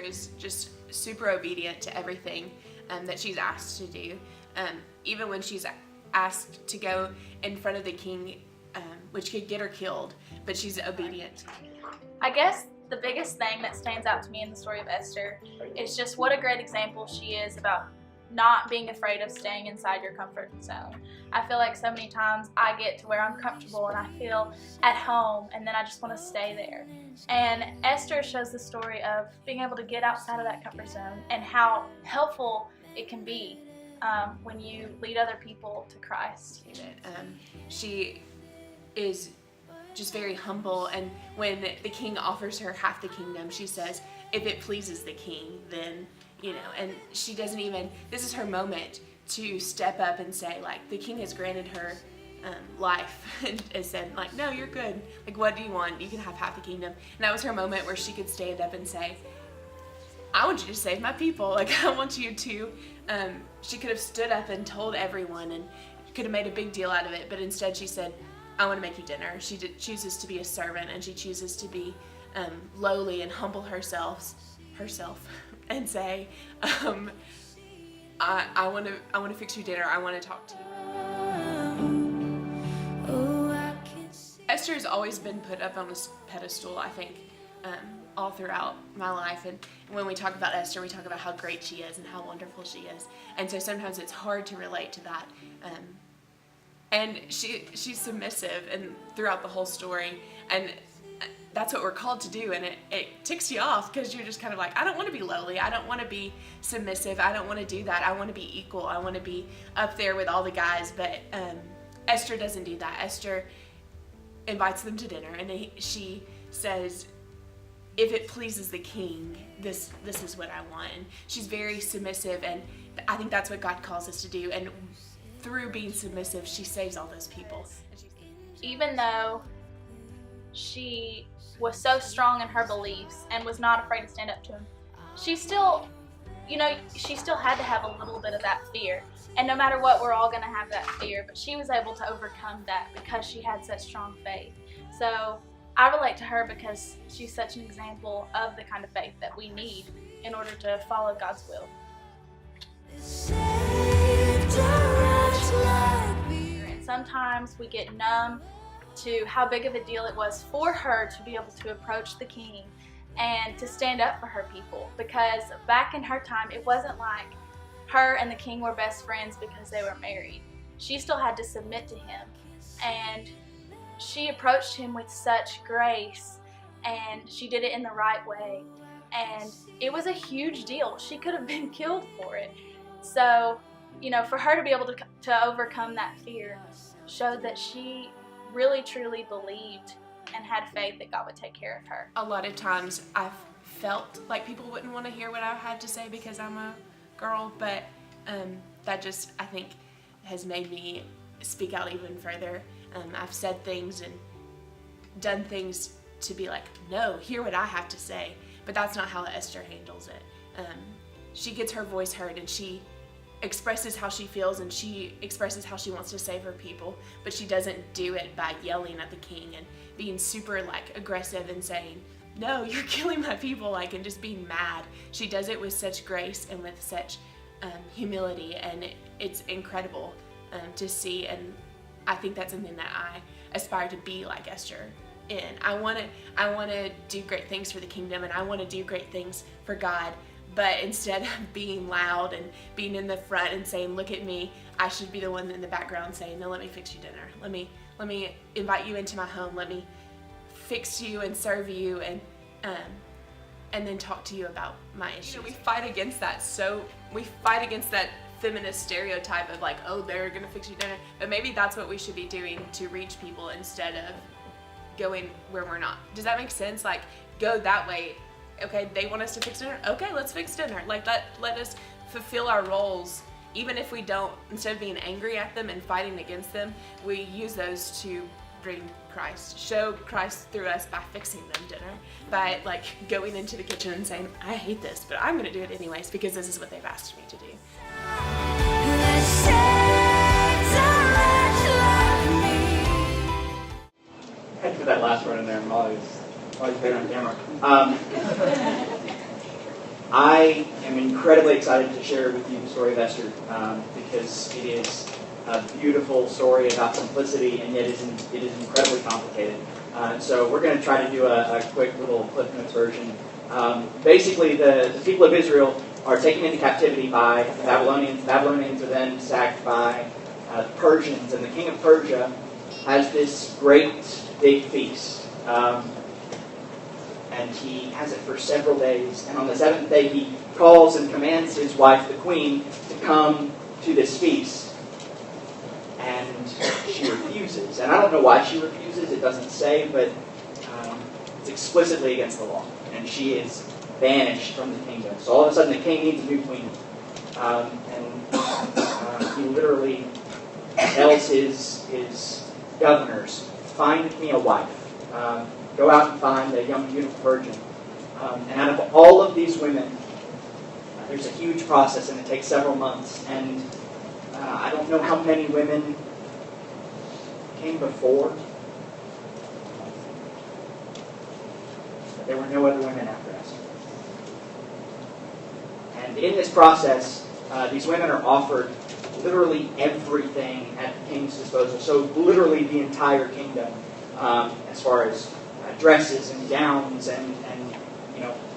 is just super obedient to everything that she's asked to do. Even when she's asked to go in front of the king, which could get her killed, but she's obedient. I guess the biggest thing that stands out to me in the story of Esther is just what a great example she is about not being afraid of staying inside your comfort zone. I feel like so many times I get to where I'm comfortable and I feel at home, and then I just want to stay there. And Esther shows the story of being able to get outside of that comfort zone and how helpful it can be when you lead other people to Christ. She is just very humble, and when the king offers her half the kingdom, she says, if it pleases the king, then, and she doesn't even, this is her moment to step up and say, like, the king has granted her life and said, like, no, you're good. Like, what do you want? You can have half the kingdom. And that was her moment where she could stand up and say, I want you to save my people. Like, I want you to. She could have stood up and told everyone and could have made a big deal out of it, but instead she said, I want to make you dinner. She chooses to be a servant, and she chooses to be lowly and humble herself and say, I want to fix you dinner. I want to talk to you. Esther has always been put up on this pedestal, I think, all throughout my life. And when we talk about Esther, we talk about how great she is and how wonderful she is. And so sometimes it's hard to relate to that. And she's submissive and throughout the whole story, and that's what we're called to do, and it ticks you off because you're just kind of like, I don't want to be lowly, I don't want to be submissive, I don't want to do that, I want to be equal, I want to be up there with all the guys. But Esther doesn't do that. Esther invites them to dinner, and she says, if it pleases the king, this is what I want. And she's very submissive, and I think that's what God calls us to do. And through being submissive, she saves all those people. Even though she was so strong in her beliefs and was not afraid to stand up to him, she still, she still had to have a little bit of that fear. And no matter what, we're all going to have that fear, but she was able to overcome that because she had such strong faith. So I relate to her because she's such an example of the kind of faith that we need in order to follow God's will. And sometimes we get numb to how big of a deal it was for her to be able to approach the king and to stand up for her people, because back in her time it wasn't like her and the king were best friends because they were married. She still had to submit to him, and she approached him with such grace, and she did it in the right way, and it was a huge deal. She could have been killed for it. So, for her to be able to overcome that fear showed that she really truly believed and had faith that God would take care of her. A lot of times I've felt like people wouldn't want to hear what I had to say because I'm a girl, but that just, I think, has made me speak out even further. I've said things and done things to be like, no, hear what I have to say. But that's not how Esther handles it. She gets her voice heard, and she expresses how she feels, and she expresses how she wants to save her people, but she doesn't do it by yelling at the king and being super aggressive and saying, no, you're killing my people, and just being mad. She does it with such grace and with such humility, and it's incredible to see. And I think that's something that I aspire to be like Esther in. I want to do great things for the kingdom, and I want to do great things for God. But instead of being loud and being in the front and saying, look at me, I should be the one in the background saying, no, let me fix you dinner. Let me invite you into my home. Let me fix you and serve you and then talk to you about my issues. We fight against that. So we fight against that feminist stereotype of oh, they're gonna fix you dinner. But maybe that's what we should be doing to reach people instead of going where we're not. Does that make sense? Go that way. Okay, they want us to fix dinner. Okay, let's fix dinner. Let us fulfill our roles, even if we don't. Instead of being angry at them and fighting against them, we use those to bring Christ, show Christ through us by fixing them dinner, by going into the kitchen and saying, I hate this, but I'm gonna do it anyways because this is what they've asked me to do. I had to put that last word in there while he's been on camera. I am incredibly excited to share with you the story of Esther because it is a beautiful story about simplicity, and yet it is incredibly complicated. So we're going to try to do a quick little Cliff Notes version. Basically, the people of Israel are taken into captivity by the Babylonians. The Babylonians are then sacked by the Persians, and the king of Persia has this great big feast. And he has it for several days. And on the seventh day, he calls and commands his wife, the queen, to come to this feast. And she refuses. And I don't know why she refuses. It doesn't say, but it's explicitly against the law. And she is banished from the kingdom. So all of a sudden, the king needs a new queen. He literally tells his governors, find me a wife. Go out and find a young, beautiful virgin. And out of all of these women, there's a huge process, and it takes several months. And I don't know how many women came before, but there were no other women after Esther. And in this process, these women are offered literally everything at the king's disposal. So literally the entire kingdom, as far as dresses and gowns and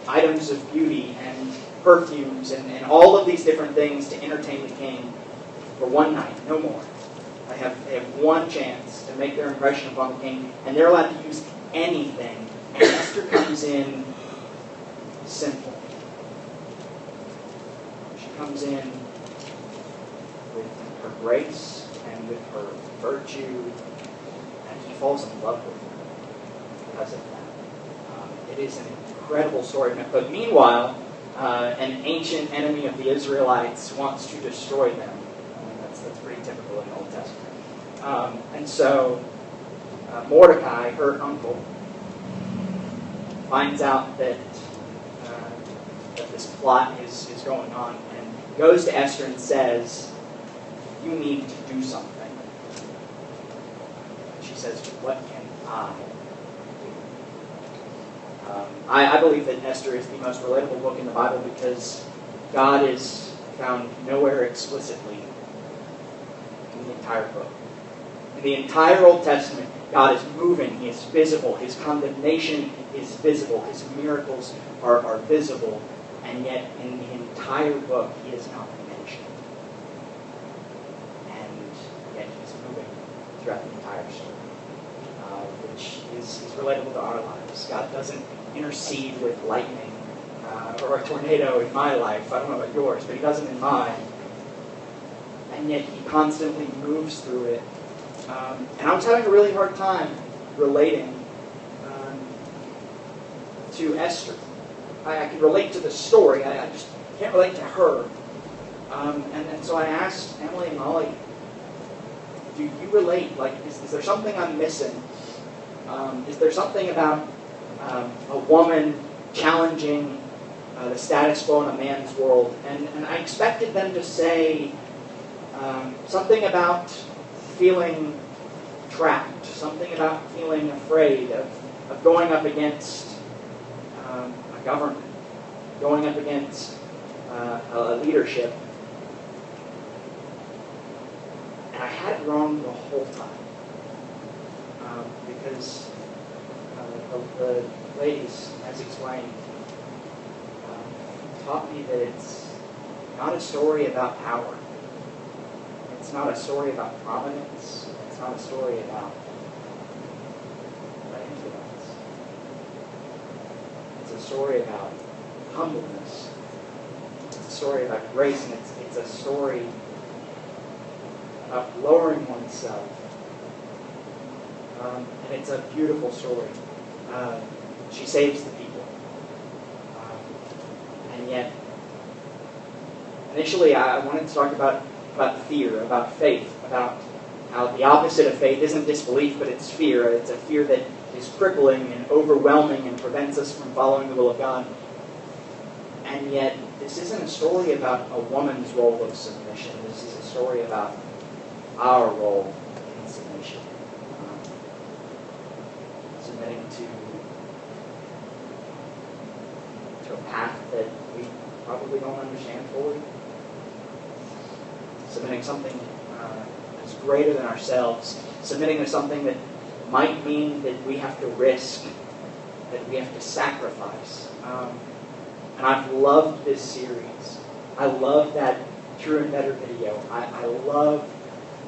items of beauty and perfumes and all of these different things to entertain the king for one night, no more. They have one chance to make their impression upon the king, and they're allowed to use anything. And Esther comes in simple. She comes in with her grace and with her virtue, and he falls in love with her because of that. It is an incredible story. But meanwhile, an ancient enemy of the Israelites wants to destroy them. That's pretty typical in the Old Testament. And so Mordecai, her uncle, finds out that this plot is going on, and goes to Esther and says, you need to do something. She says, what can I do? I believe that Esther is the most relatable book in the Bible because God is found nowhere explicitly in the entire book. In the entire Old Testament, God is moving. He is visible. His condemnation is visible. His miracles are visible. And yet, in the entire book, He is not mentioned. And yet, He's moving throughout the entire story, which is relatable to our lives. God doesn't intercede with lightning or a tornado in my life. I don't know about yours, but He doesn't in mine. And yet He constantly moves through it. And I was having a really hard time relating to Esther. I can relate to the story. I just can't relate to her. And so I asked Emily and Molly, do you relate? Like, is there something I'm missing? Is there something about a woman challenging the status quo in a man's world? And I expected them to say something about feeling trapped, something about feeling afraid of going up against a government, going up against a leadership. And I had it wrong the whole time. Because the ladies, as explained, taught me that it's not a story about power. It's not a story about prominence. It's not a story about influence. It's a story about humbleness. It's a story about grace, and it's a story about lowering oneself. And it's a beautiful story. She saves the people. And yet, initially I wanted to talk about fear, about faith, about how the opposite of faith isn't disbelief, but it's fear. It's a fear that is crippling and overwhelming and prevents us from following the will of God. And yet, this isn't a story about a woman's role of submission. This is a story about our role in submission. Submitting to to a path that we probably don't understand fully. Submitting something that's greater than ourselves. Submitting to something that might mean that we have to risk, that we have to sacrifice. And I've loved this series. I love that True and Better video. I love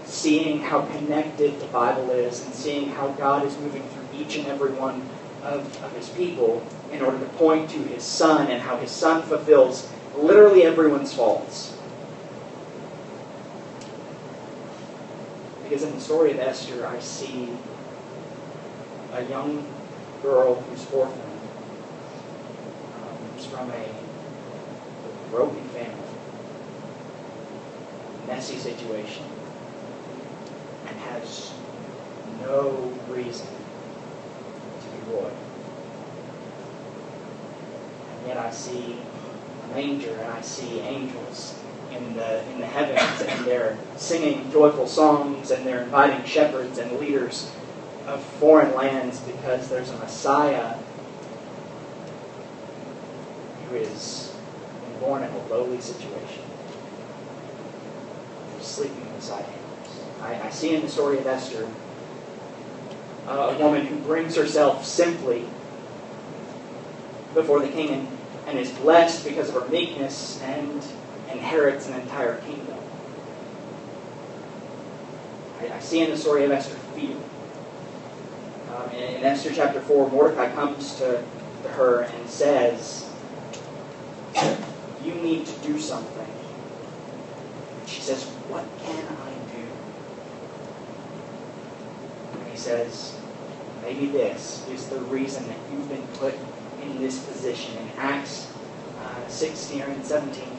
seeing how connected the Bible is and seeing how God is moving through each and every one of His people in order to point to His Son and how His Son fulfills literally everyone's faults. Because in the story of Esther, I see a young girl who's orphaned, who's from a broken family, messy situation, and has no reason to be loyal. And yet I see a manger and I see angels in the heavens, and they're singing joyful songs, and they're inviting shepherds and leaders of foreign lands because there's a Messiah who is born in a lowly situation. He's sleeping beside angels. I see in the story of Esther a woman who brings herself simply before the king and is blessed because of her meekness and inherits an entire kingdom. I see in the story of Esther fear. In Esther chapter 4, Mordecai comes to her and says, "You need to do something." She says, "What can I do?" And he says, "Maybe this is the reason that you've been put in this position." In Acts 16 and 17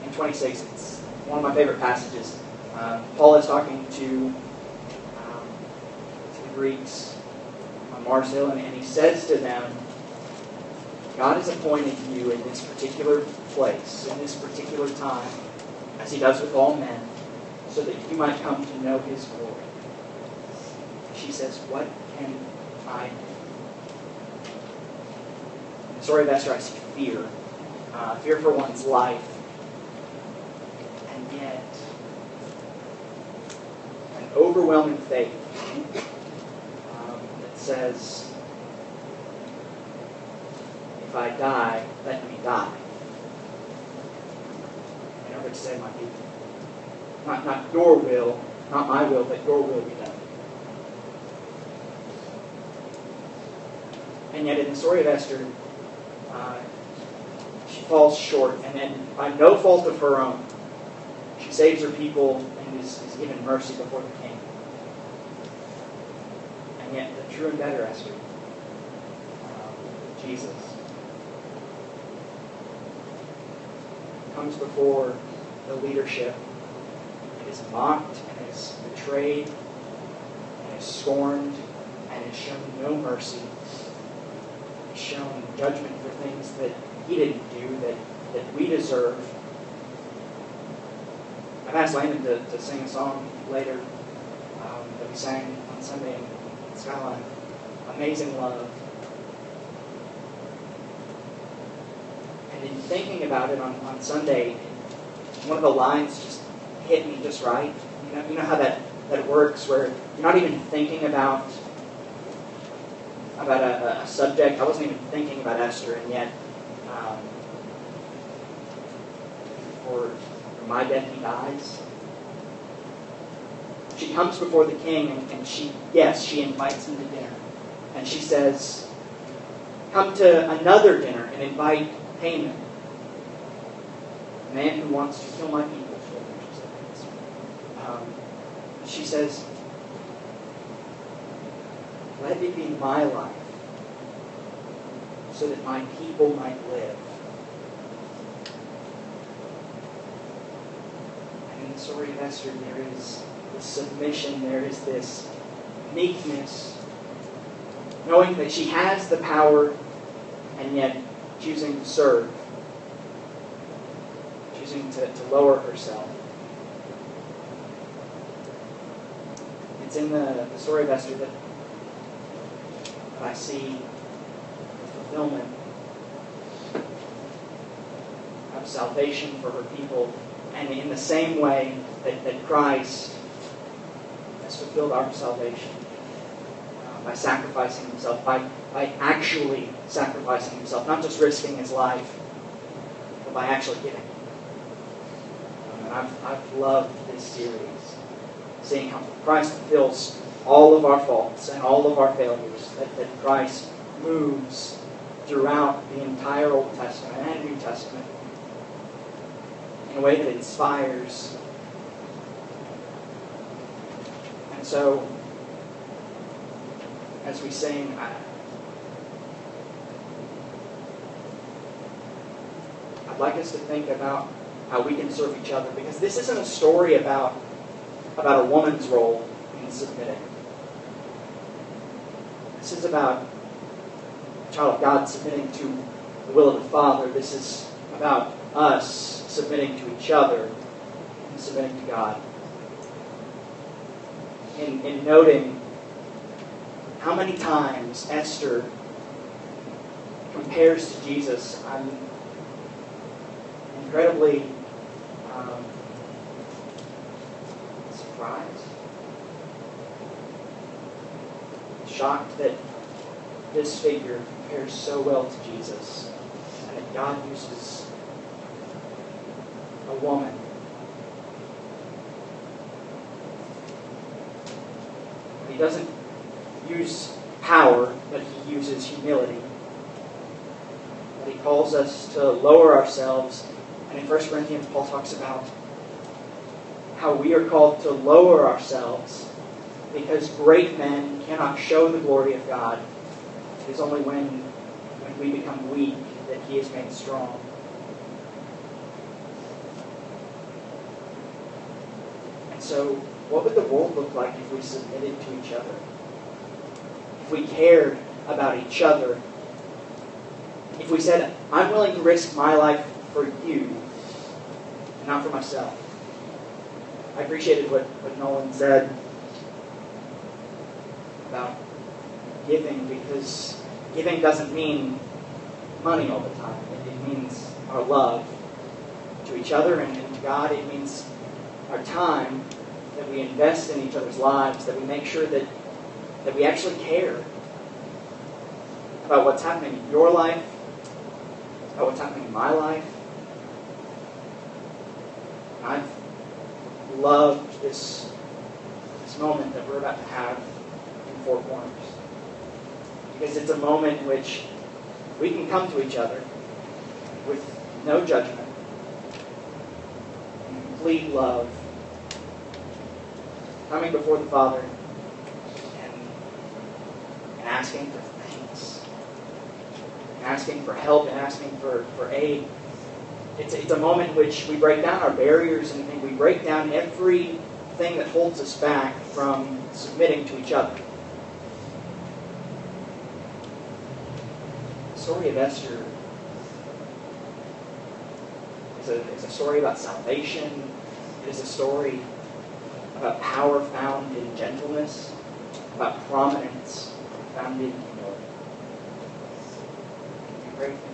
and 26, it's one of my favorite passages. Paul is talking to the Greeks on Mars Hill, and he says to them, "God has appointed you in this particular place, in this particular time, as He does with all men, so that you might come to know His glory." She says, "What can I do?" In the story of Esther, I see fear. Fear for one's life. And yet, an overwhelming faith that says, "If I die, let me die. In order to save my people. Not your will, not my will, but your will be done." And yet in the story of Esther, she falls short, and then by no fault of her own, she saves her people and is given mercy before the king. And yet the true and better Esther, Jesus, comes before the leadership and is mocked and is betrayed and is scorned and is shown no mercy, is shown judgment for things that He didn't do, that we deserve. I've asked Landon to sing a song later that we sang on Sunday in Skyline, "Amazing Love." And in thinking about it on Sunday, one of the lines just hit me just right. You know how that works, where you're not even thinking about a subject. I wasn't even thinking about Esther, and yet for my death He dies. She comes before the king, and she invites him to dinner. And she says, "Come to another dinner and invite Haman, a man who wants to kill my people." She says, "Let it be my life, so that my people might live." And in the story of Esther, there is this submission, there is this meekness, knowing that she has the power and yet choosing to serve, choosing to lower herself. It's in the story of Esther that I see the fulfillment salvation for her people. And in the same way that Christ has fulfilled our salvation by sacrificing himself, by actually sacrificing himself, not just risking his life, but by actually giving. And I've loved this series, seeing how Christ fulfills all of our faults and all of our failures, that Christ moves throughout the entire Old Testament and New Testament in a way that inspires. And so, as we sing, I'd like us to think about how we can serve each other, because this isn't a story about a woman's role in submitting. This is about a child of God submitting to the will of the Father. This is about us submitting to each other and submitting to God. In noting how many times Esther compares to Jesus, I'm incredibly surprised, shocked that this figure compares so well to Jesus, and that God uses a woman. He doesn't use power, but he uses humility. But he calls us to lower ourselves. And in 1 Corinthians, Paul talks about how we are called to lower ourselves because great men cannot show the glory of God. It is only when we become weak that he is made strong. And so, what would the world look like if we submitted to each other? If we cared about each other? If we said, I'm willing to risk my life for you, and not for myself. I appreciated what Nolan said about giving, because giving doesn't mean money all the time. It means our love to each other and to God. It means our time, that we invest in each other's lives, that we make sure that we actually care about what's happening in your life, about what's happening in my life. I've loved this moment that we're about to have in Four Corners, because it's a moment in which we can come to each other with no judgment, in complete love, coming before the Father and asking for thanks, and asking for help, and asking for aid. It's a moment in which we break down our barriers and we break down everything that holds us back from submitting to each other. The story of Esther is a story about salvation. It is a story about power found in gentleness, about prominence found in humility. Be grateful.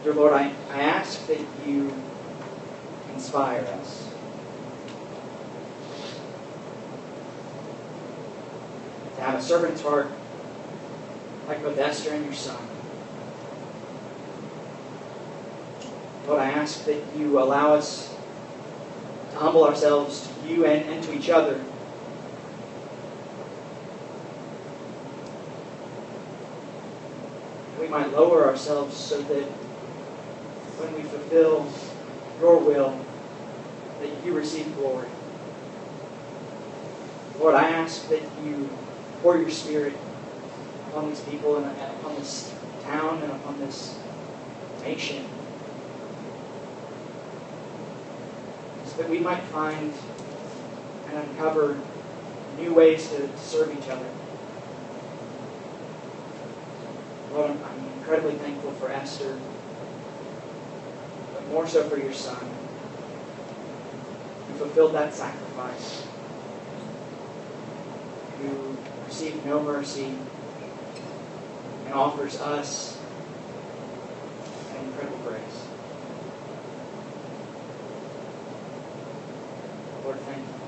Dear Lord, I ask that you inspire us. To have a servant's heart like both Esther and your son. Lord, I ask that you allow us to humble ourselves to you and to each other. We might lower ourselves so that when we fulfill your will, that you receive glory. Lord, I ask that you pour your Spirit upon these people and upon this town and upon this nation, so that we might find and uncover new ways to serve each other. Lord, I'm incredibly thankful for Esther, but more so for your son, who fulfilled that sacrifice, who received no mercy, offers us an incredible grace. Lord, thank you.